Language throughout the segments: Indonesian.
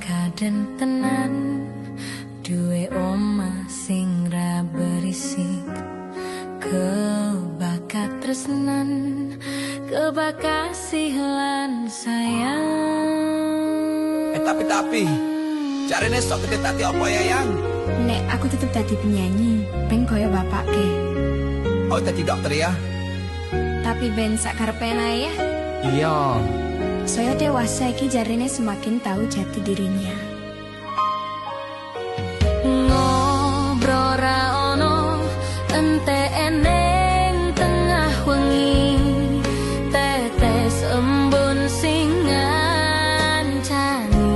Kaden tenan duwe omah sing ra berisik, kebakat tresnan, kebakasih lan sayang. Tapi carane sok gede tati apa ya yang? Nek aku tetep dadi penyanyi, peng koyo bapakke. Oh dadi dokter ya? Tapi ben sakarepene ae ya. Iya. Saya dewasa iki jarine semakin tahu jati dirinya. Ngobrol ra ono entek eneng tengah wengi, tetes embun sing ngancani.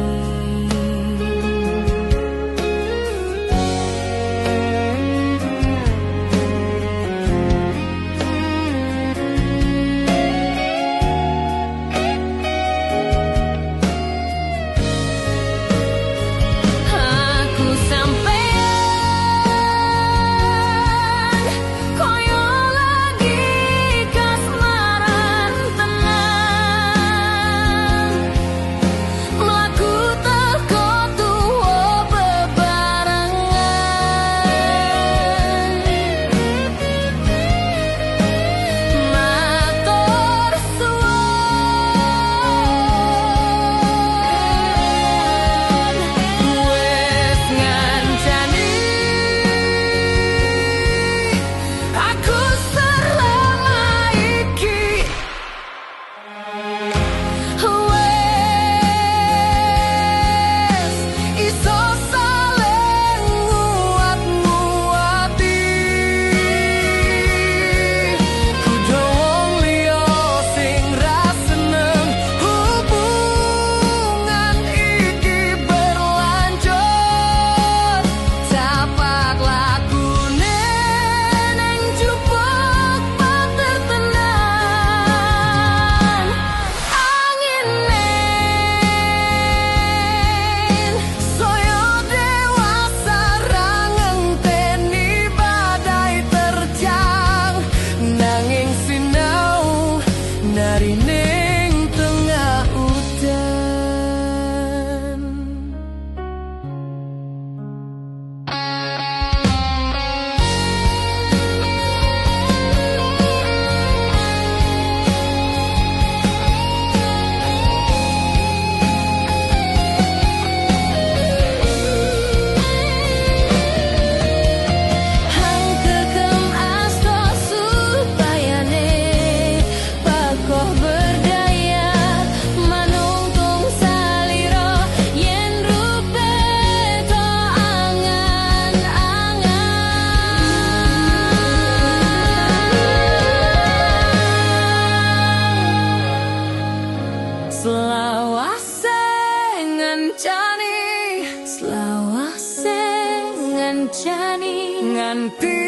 Selawase ngancani nganti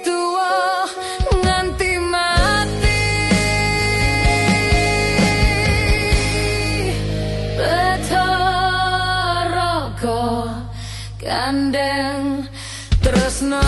tuwa nganti mati. Betara kandeng tresno.